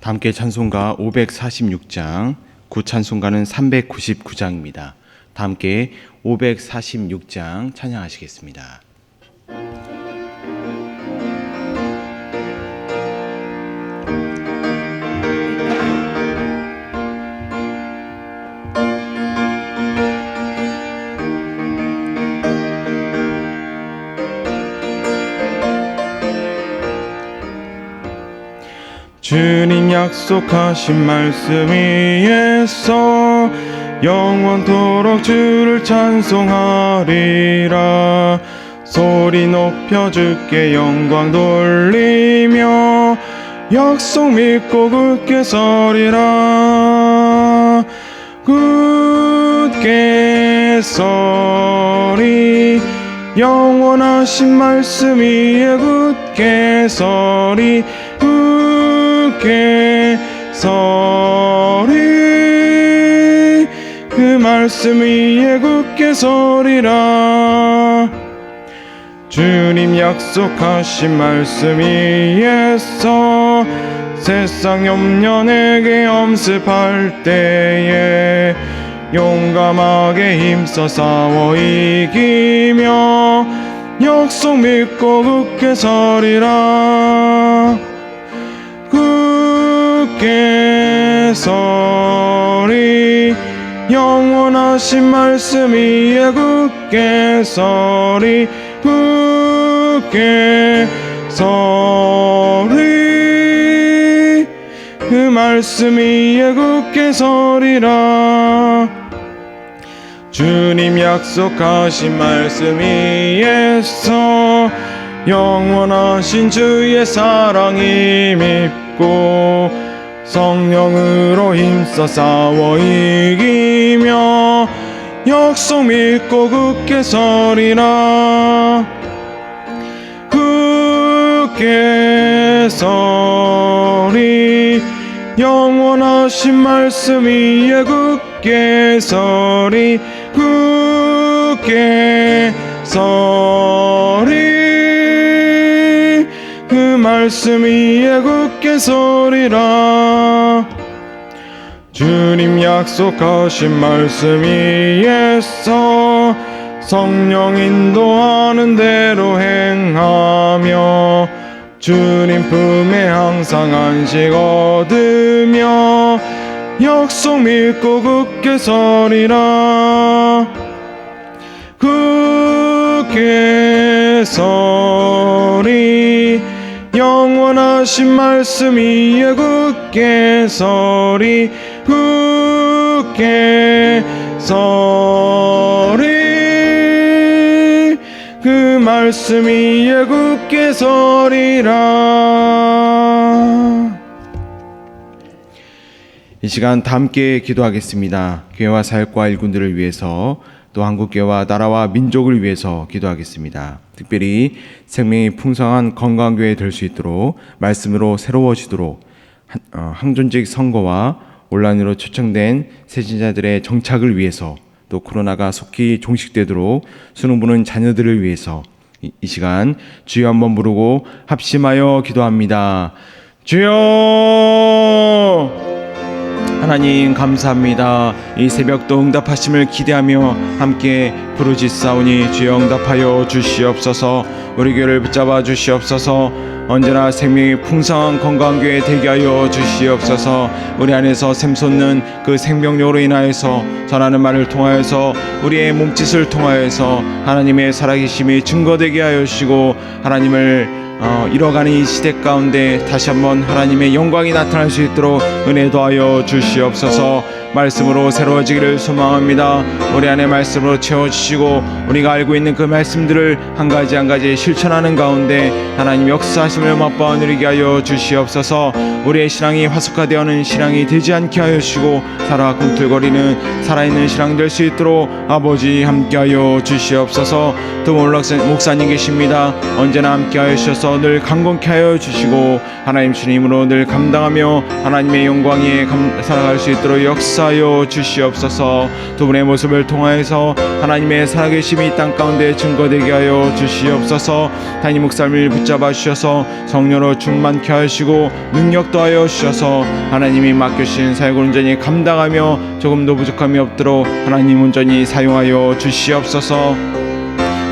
다 함께 찬송가 546장, 구찬송가는 399장입니다. 다 함께 546장 찬양하시겠습니다. 주님 약속하신 말씀 위에서 영원토록 주를 찬송하리라. 소리 높여 주께 영광 돌리며 약속 믿고 굳게 서리라. 굳게 서리 영원하신 말씀 위에 굳게 서리. 굳게 서리 그 말씀 위에 굳게 서리라. 주님 약속하신 말씀 위에서 세상 염려 내게 엄습할 때에 용감하게 힘써 싸워 이기며 약속 믿고 굳게 서리라. 굳게 서리 영원하신 말씀 위에 굳게 서리. 굳게 서리 그 말씀 위에 굳게 서리라. 주님 약속하신 말씀 위에서 영원하신 주의 사랑이 밉고 성령으로 힘써 싸워 이기며 약속 믿고 굳게 서리라. 굳게 서리 영원하신 말씀 위에 굳게 서리. 굳게 서리 그 말씀 위에 굳게 서리라. 주님 약속하신 말씀 위에서 성령 인도하는 대로 행하며 주님 품에 항상 안식 얻으며 약속 믿고 굳게 서리라. 굳게 서리 영원하신 말씀 위에 굳게 서리. 굳게 서리 그 말씀 위에 굳게 서리라. 이 시간 다 함께 기도하겠습니다. 교회와 사역과 일꾼들을 위해서 또 한국교회와 나라와 민족을 위해서 기도하겠습니다. 특별히 생명이 풍성한 건강교회 될 수 있도록 말씀으로 새로워지도록 항존직 선거와 온라인으로 초청된 세진자들의 정착을 위해서 또 코로나가 속히 종식되도록 수능 보는 자녀들을 위해서 이 시간 주여 한번 부르고 합심하여 기도합니다. 주여! 하나님 감사합니다. 이 새벽도 응답하심을 기대하며 함께 부르짖사오니 주여 응답하여 주시옵소서. 우리 교회를 붙잡아 주시옵소서. 언제나 생명이 풍성한 건강교회 되게 하여 주시옵소서. 우리 안에서 샘솟는 그 생명력으로 인하여서 전하는 말을 통하여서 우리의 몸짓을 통하여서 하나님의 살아계심이 증거되게 하여 주시고 하나님을 잃어가는 이 시대 가운데 다시 한번 하나님의 영광이 나타날 수 있도록 은혜 더하여 주시옵소서. 말씀으로 새로워지기를 소망합니다. 우리 안에 말씀으로 채워주시고 우리가 알고 있는 그 말씀들을 한 가지 한 가지 실천하는 가운데 하나님 역사하심을 맛보아 누리게 하여 주시옵소서. 우리의 신앙이 화석화되어는 신앙이 되지 않게 하여 주시고 살아 꿈틀거리는 살아있는 신앙 될 수 있도록 아버지 함께하여 주시옵소서. 두몰락 목사님 계십니다. 언제나 함께하여 주셔서 늘 강건케 하여 주시고 하나님 주님으로 늘 감당하며 하나님의 영광에 살아갈 수 있도록 역사 역사하여 주시옵소서. 두 분의 모습을 통하여서 하나님의 살아계심이 이 땅 가운데 증거되게 하여 주시옵소서. 다니 목사님을 붙잡아 주셔서 성령으로 충만케 하시고 능력 더하여 주셔서 하나님이 맡겨주신 사역을 온전히 감당하며 조금도 부족함이 없도록 하나님 온전히 사용하여 주시옵소서.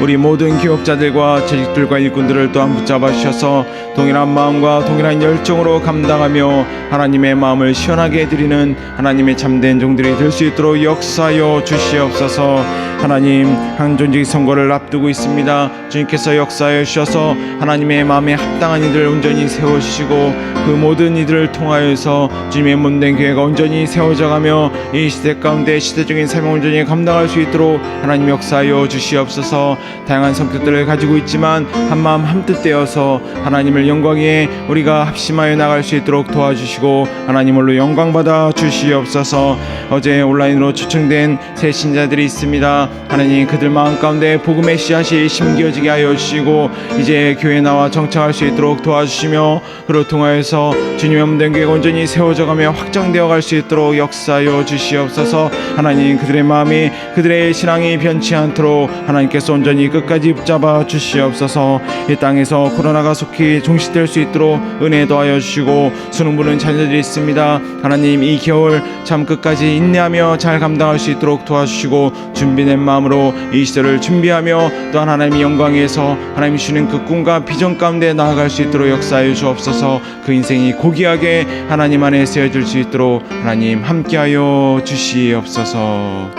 우리 모든 기업자들과 재직들과 일꾼들을 또한 붙잡아 주셔서 동일한 마음과 동일한 열정으로 감당하며 하나님의 마음을 시원하게 해드리는 하나님의 참된 종들이 될 수 있도록 역사하여 주시옵소서. 하나님, 한존직 선거를 앞두고 있습니다. 주님께서 역사하여 주셔서 하나님의 마음에 합당한 이들을 온전히 세워주시고 그 모든 이들을 통하여서 주님의 몸된 교회가 온전히 세워져가며 이 시대 가운데 시대적인 사명을 온전히 감당할 수 있도록 하나님 역사하여 주시옵소서. 다양한 성격들을 가지고 있지만 한마음 한뜻 되어서 하나님을 영광에 우리가 합심하여 나갈 수 있도록 도와주시고 하나님으로 영광받아 주시옵소서. 어제 온라인으로 초청된 새 신자들이 있습니다. 하나님, 그들 마음 가운데 복음의 씨앗이 심겨지게 하여 주시고 이제 교회에 나와 정착할 수 있도록 도와주시며 그로 통하여서 주님의 몸된 교회가 온전히 세워져가며 확장되어 갈 수 있도록 역사하여 주시옵소서. 하나님, 그들의 마음이 그들의 신앙이 변치 않도록 하나님께서 온전히 끝까지 붙잡아 주시옵소서. 이 땅에서 코로나가 속히 종식될 수 있도록 은혜 더하여 주시고 수능 보는 자녀들이 있습니다. 하나님, 이 겨울 참 끝까지 인내하며 잘 감당할 수 있도록 도와주시고 준비된 마음으로 이 시대를 준비하며 또한 하나님의 영광에서 하나님이 주시는 그 꿈과 비전 가운데 나아갈 수 있도록 역사하여 주옵소서. 그 인생이 고귀하게 하나님 안에 세워질 수 있도록 하나님 함께하여 주시옵소서.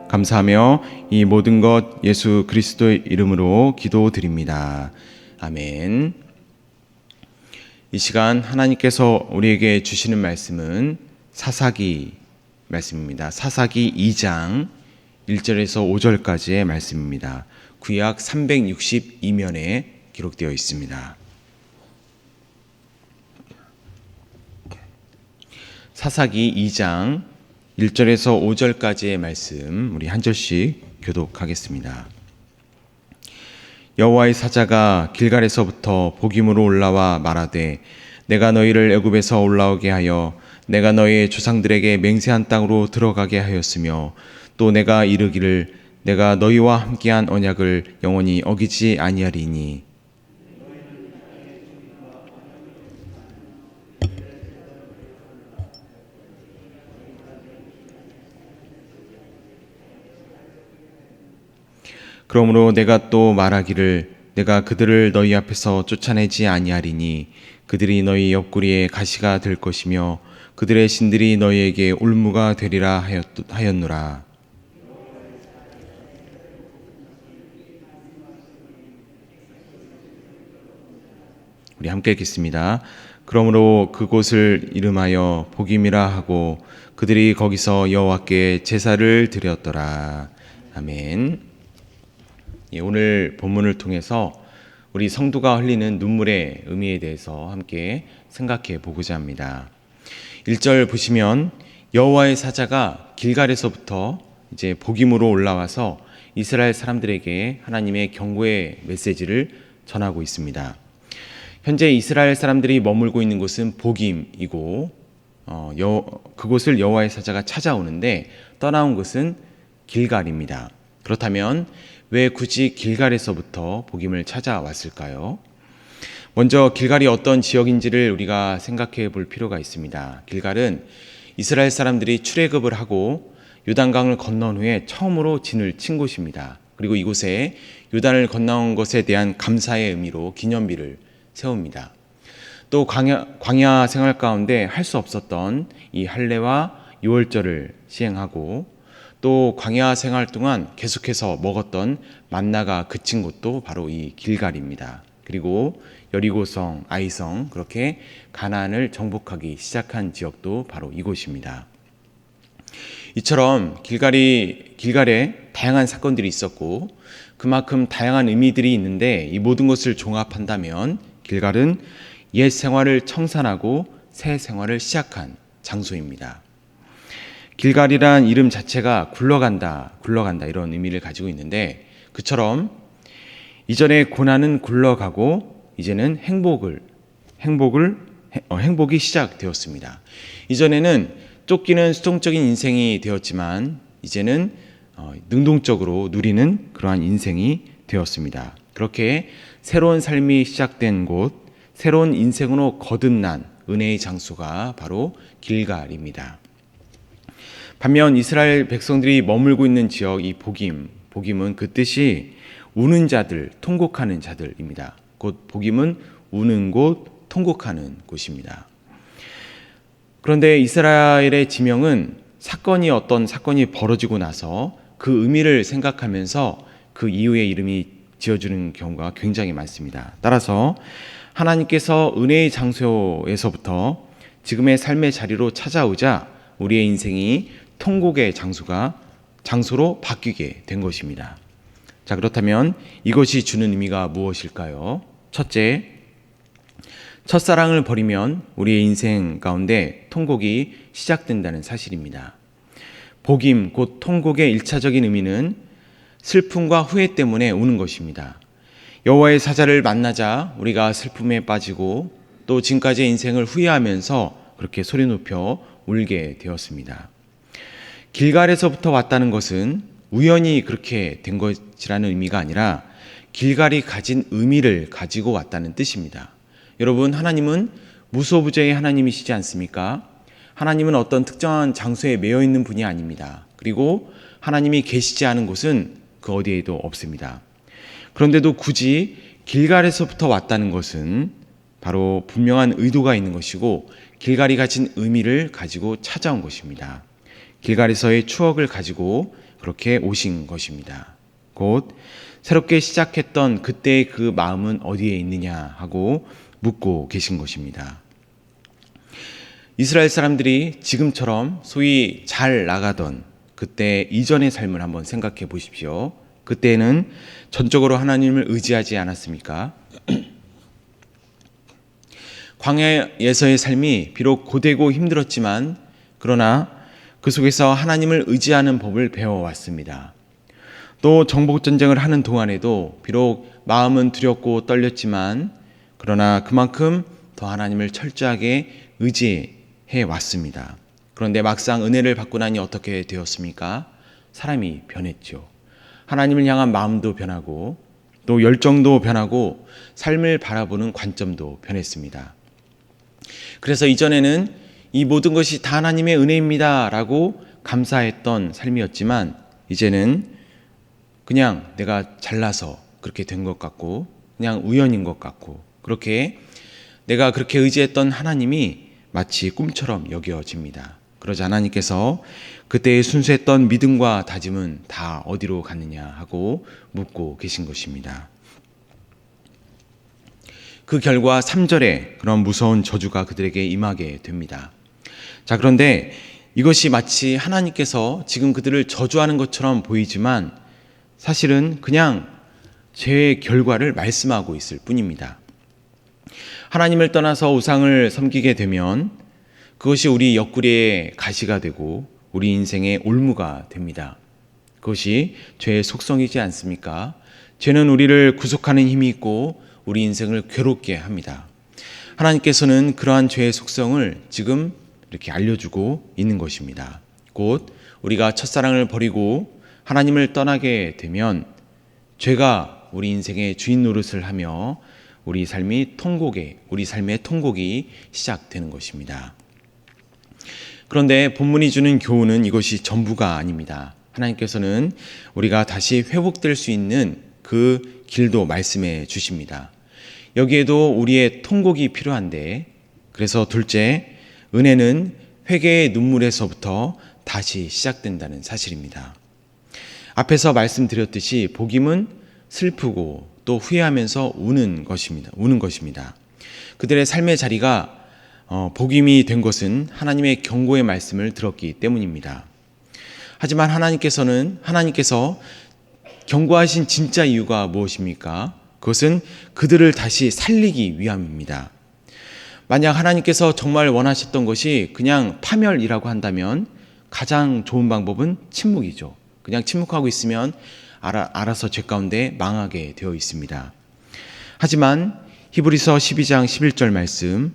감사하며 이 모든 것 예수 그리스도의 이름으로 기도드립니다. 아멘. 이 시간 하나님께서 우리에게 주시는 말씀은 사사기 말씀입니다. 사사기 2장 1절에서 5절까지의 말씀입니다. 구약 362면에 기록되어 있습니다. 사사기 2장 1절에서 5절까지의 말씀 우리 한 절씩 교독하겠습니다. 여호와의 사자가 길갈에서부터 보김으로 올라와 말하되 내가 너희를 애굽에서 올라오게 하여 내가 너희의 조상들에게 맹세한 땅으로 들어가게 하였으며 또 내가 이르기를 내가 너희와 함께한 언약을 영원히 어기지 아니하리니 그러므로 내가 또 말하기를 내가 그들을 너희 앞에서 쫓아내지 아니하리니 그들이 너희 옆구리에 가시가 될 것이며 그들의 신들이 너희에게 올무가 되리라 하였노라. 우리 함께 읽겠습니다. 그러므로 그곳을 이름하여 보김이라 하고 그들이 거기서 여호와께 제사를 드렸더라. 아멘. 오늘 본문을 통해서 우리 성도가 흘리는 눈물의 의미에 대해서 함께 생각해 보고자 합니다. 1절 보시면 여호와의 사자가 길갈에서부터 이제 보김으로 올라와서 이스라엘 사람들에게 하나님의 경고의 메시지를 전하고 있습니다. 현재 이스라엘 사람들이 머물고 있는 곳은 보김이고 그곳을 여호와의 사자가 찾아오는데 떠나온 곳은 길갈입니다. 그렇다면 왜 굳이 길갈에서부터 보김을 찾아왔을까요? 먼저 길갈이 어떤 지역인지를 우리가 생각해 볼 필요가 있습니다. 길갈은 이스라엘 사람들이 출애굽을 하고 요단강을 건넌 후에 처음으로 진을 친 곳입니다. 그리고 이곳에 요단을 건너온 것에 대한 감사의 의미로 기념비를 세웁니다. 또 광야 생활 가운데 할 수 없었던 이 할례와 유월절을 시행하고 또 광야 생활 동안 계속해서 먹었던 만나가 그친 곳도 바로 이 길갈입니다. 그리고 여리고성, 아이성 그렇게 가나안을 정복하기 시작한 지역도 바로 이곳입니다. 이처럼 길갈에 다양한 사건들이 있었고 그만큼 다양한 의미들이 있는데 이 모든 것을 종합한다면 길갈은 옛 생활을 청산하고 새 생활을 시작한 장소입니다. 길갈이란 이름 자체가 굴러간다 이런 의미를 가지고 있는데 그처럼 이전에 고난은 굴러가고 이제는 행복을 행복이 시작되었습니다. 이전에는 쫓기는 수동적인 인생이 되었지만 이제는 능동적으로 누리는 그러한 인생이 되었습니다. 그렇게 새로운 삶이 시작된 곳, 새로운 인생으로 거듭난 은혜의 장소가 바로 길갈입니다. 반면 이스라엘 백성들이 머물고 있는 지역 이 복임은 그 뜻이 우는 자들, 통곡하는 자들입니다. 곧 복임은 우는 곳, 통곡하는 곳입니다. 그런데 이스라엘의 지명은 어떤 사건이 벌어지고 나서 그 의미를 생각하면서 그 이후의 이름이 지어주는 경우가 굉장히 많습니다. 따라서 하나님께서 은혜의 장소에서부터 지금의 삶의 자리로 찾아오자 우리의 인생이 통곡의 장소로 바뀌게 된 것입니다. 자, 그렇다면 이것이 주는 의미가 무엇일까요? 첫째, 첫사랑을 버리면 우리의 인생 가운데 통곡이 시작된다는 사실입니다. 복임, 곧 통곡의 1차적인 의미는 슬픔과 후회 때문에 우는 것입니다. 여호와의 사자를 만나자 우리가 슬픔에 빠지고 또 지금까지의 인생을 후회하면서 그렇게 소리 높여 울게 되었습니다. 길갈에서부터 왔다는 것은 우연히 그렇게 된 것이라는 의미가 아니라 길갈이 가진 의미를 가지고 왔다는 뜻입니다. 여러분, 하나님은 무소부재의 하나님이시지 않습니까? 하나님은 어떤 특정한 장소에 매여 있는 분이 아닙니다. 그리고 하나님이 계시지 않은 곳은 그 어디에도 없습니다. 그런데도 굳이 길갈에서부터 왔다는 것은 바로 분명한 의도가 있는 것이고 길갈이 가진 의미를 가지고 찾아온 것입니다. 길갈에서의 추억을 가지고 그렇게 오신 것입니다. 곧 새롭게 시작했던 그때의 그 마음은 어디에 있느냐 하고 묻고 계신 것입니다. 이스라엘 사람들이 지금처럼 소위 잘 나가던 그때 이전의 삶을 한번 생각해 보십시오. 그때는 전적으로 하나님을 의지하지 않았습니까? 광야에서의 삶이 비록 고되고 힘들었지만 그러나 그 속에서 하나님을 의지하는 법을 배워왔습니다. 또 정복전쟁을 하는 동안에도 비록 마음은 두렵고 떨렸지만 그러나 그만큼 더 하나님을 철저하게 의지해 왔습니다. 그런데 막상 은혜를 받고 나니 어떻게 되었습니까? 사람이 변했죠. 하나님을 향한 마음도 변하고 또 열정도 변하고 삶을 바라보는 관점도 변했습니다. 그래서 이전에는 이 모든 것이 다 하나님의 은혜입니다 라고 감사했던 삶이었지만 이제는 그냥 내가 잘나서 그렇게 된 것 같고 그냥 우연인 것 같고 그렇게 내가 그렇게 의지했던 하나님이 마치 꿈처럼 여겨집니다. 그러자 하나님께서 그때의 순수했던 믿음과 다짐은 다 어디로 갔느냐 하고 묻고 계신 것입니다. 그 결과 3절에 그런 무서운 저주가 그들에게 임하게 됩니다. 자, 그런데 이것이 마치 하나님께서 지금 그들을 저주하는 것처럼 보이지만 사실은 그냥 죄의 결과를 말씀하고 있을 뿐입니다. 하나님을 떠나서 우상을 섬기게 되면 그것이 우리 옆구리의 가시가 되고 우리 인생의 올무가 됩니다. 그것이 죄의 속성이지 않습니까? 죄는 우리를 구속하는 힘이 있고 우리 인생을 괴롭게 합니다. 하나님께서는 그러한 죄의 속성을 지금 이렇게 알려주고 있는 것입니다. 곧 우리가 첫사랑을 버리고 하나님을 떠나게 되면 죄가 우리 인생의 주인 노릇을 하며 우리 삶의 통곡이 시작되는 것입니다. 그런데 본문이 주는 교훈은 이것이 전부가 아닙니다. 하나님께서는 우리가 다시 회복될 수 있는 그 길도 말씀해 주십니다. 여기에도 우리의 통곡이 필요한데 그래서 둘째, 은혜는 회개의 눈물에서부터 다시 시작된다는 사실입니다. 앞에서 말씀드렸듯이 복임은 슬프고 또 후회하면서 우는 것입니다. 그들의 삶의 자리가 복임이 된 것은 하나님의 경고의 말씀을 들었기 때문입니다. 하지만 하나님께서 경고하신 진짜 이유가 무엇입니까? 그것은 그들을 다시 살리기 위함입니다. 만약 하나님께서 정말 원하셨던 것이 그냥 파멸이라고 한다면 가장 좋은 방법은 침묵이죠. 그냥 침묵하고 있으면 알아서 죄 가운데 망하게 되어 있습니다. 하지만 히브리서 12장 11절 말씀,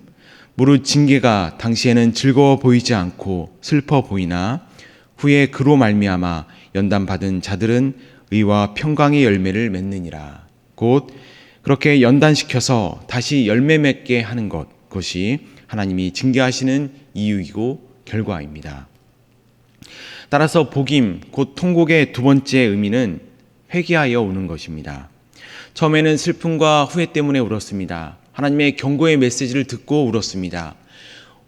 무릇 징계가 당시에는 즐거워 보이지 않고 슬퍼 보이나 후에 그로 말미암아 연단받은 자들은 의와 평강의 열매를 맺느니라. 곧 그렇게 연단시켜서 다시 열매 맺게 하는 그것이 하나님이 징계하시는 이유이고 결과입니다. 따라서 복임, 곧 통곡의 두 번째 의미는 회개하여 우는 것입니다. 처음에는 슬픔과 후회 때문에 울었습니다. 하나님의 경고의 메시지를 듣고 울었습니다.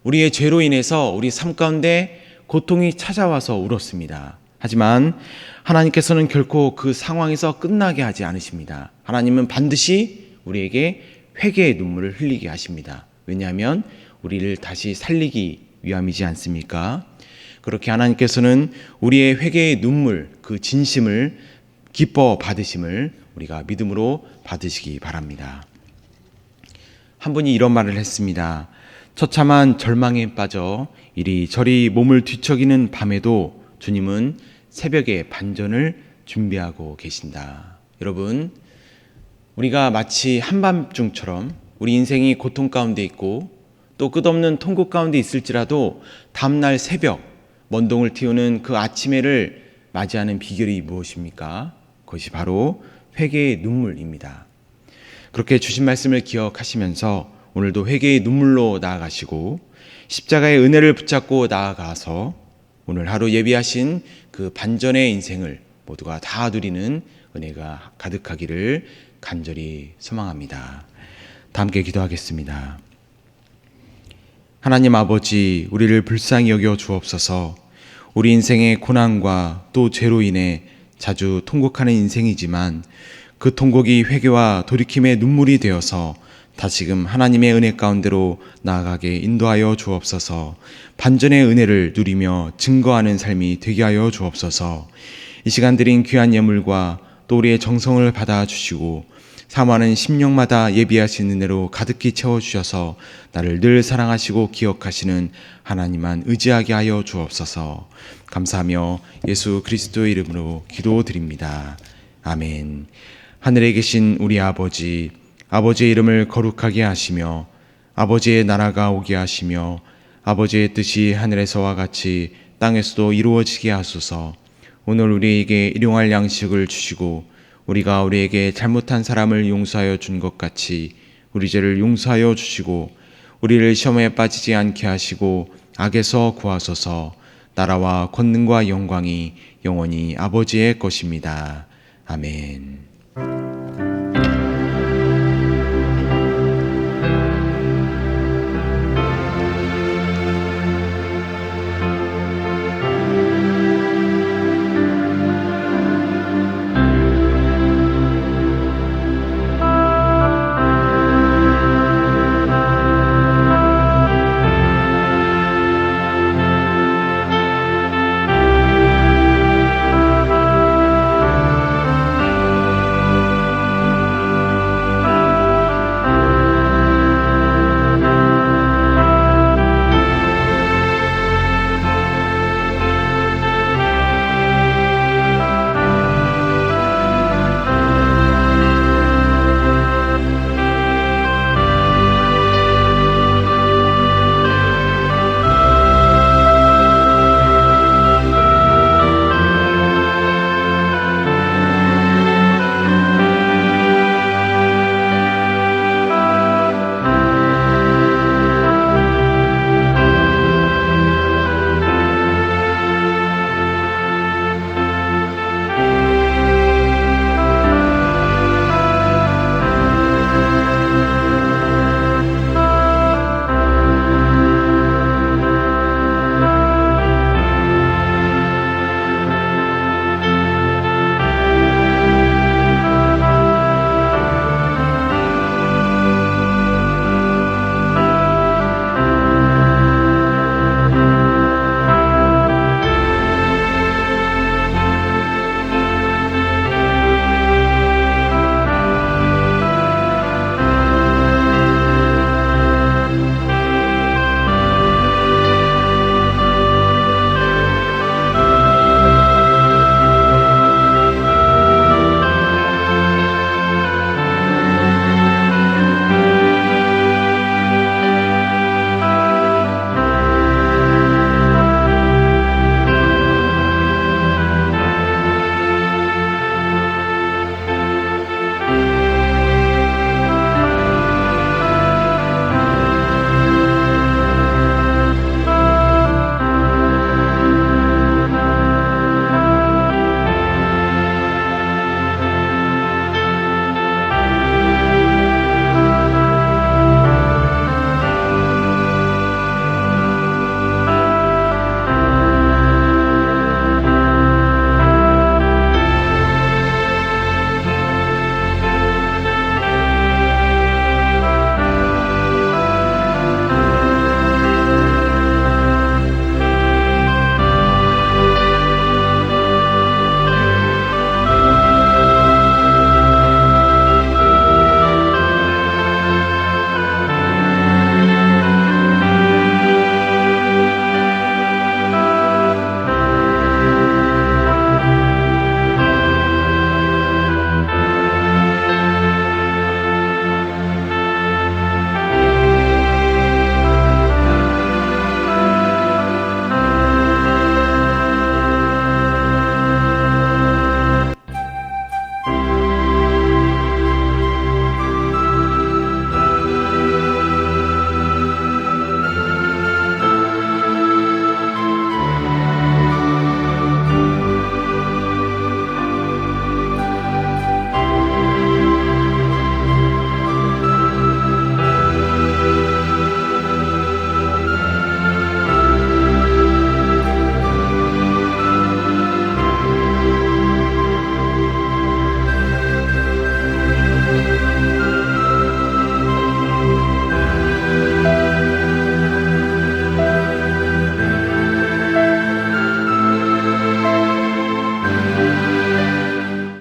우리의 죄로 인해서 우리 삶 가운데 고통이 찾아와서 울었습니다. 하지만 하나님께서는 결코 그 상황에서 끝나게 하지 않으십니다. 하나님은 반드시 우리에게 회개의 눈물을 흘리게 하십니다. 왜냐하면 우리를 다시 살리기 위함이지 않습니까? 그렇게 하나님께서는 우리의 회개의 눈물, 그 진심을 기뻐 받으심을 우리가 믿음으로 받으시기 바랍니다. 한 분이 이런 말을 했습니다. 처참한 절망에 빠져 이리저리 몸을 뒤척이는 밤에도 주님은 새벽에 반전을 준비하고 계신다. 여러분, 우리가 마치 한밤중처럼 우리 인생이 고통 가운데 있고 또 끝없는 통곡 가운데 있을지라도 다음날 새벽 먼동을 틔우는 그 아침해를 맞이하는 비결이 무엇입니까? 그것이 바로 회개의 눈물입니다. 그렇게 주신 말씀을 기억하시면서 오늘도 회개의 눈물로 나아가시고 십자가의 은혜를 붙잡고 나아가서 오늘 하루 예비하신 그 반전의 인생을 모두가 다 누리는 은혜가 가득하기를 간절히 소망합니다. 다 함께 기도하겠습니다. 하나님 아버지, 우리를 불쌍히 여겨 주옵소서. 우리 인생의 고난과 또 죄로 인해 자주 통곡하는 인생이지만 그 통곡이 회개와 돌이킴의 눈물이 되어서 다시금 하나님의 은혜 가운데로 나아가게 인도하여 주옵소서. 반전의 은혜를 누리며 증거하는 삶이 되게 하여 주옵소서. 이 시간 드린 귀한 예물과 또 우리의 정성을 받아주시고 사모하는 심령마다 예비하신 은혜로 가득히 채워주셔서 나를 늘 사랑하시고 기억하시는 하나님만 의지하게 하여 주옵소서. 감사하며 예수 그리스도의 이름으로 기도드립니다. 아멘. 하늘에 계신 우리 아버지, 아버지의 이름을 거룩하게 하시며 아버지의 나라가 오게 하시며 아버지의 뜻이 하늘에서와 같이 땅에서도 이루어지게 하소서. 오늘 우리에게 일용할 양식을 주시고 우리가 우리에게 잘못한 사람을 용서하여 준 것 같이 우리 죄를 용서하여 주시고 우리를 시험에 빠지지 않게 하시고 악에서 구하소서. 나라와 권능과 영광이 영원히 아버지의 것입니다. 아멘.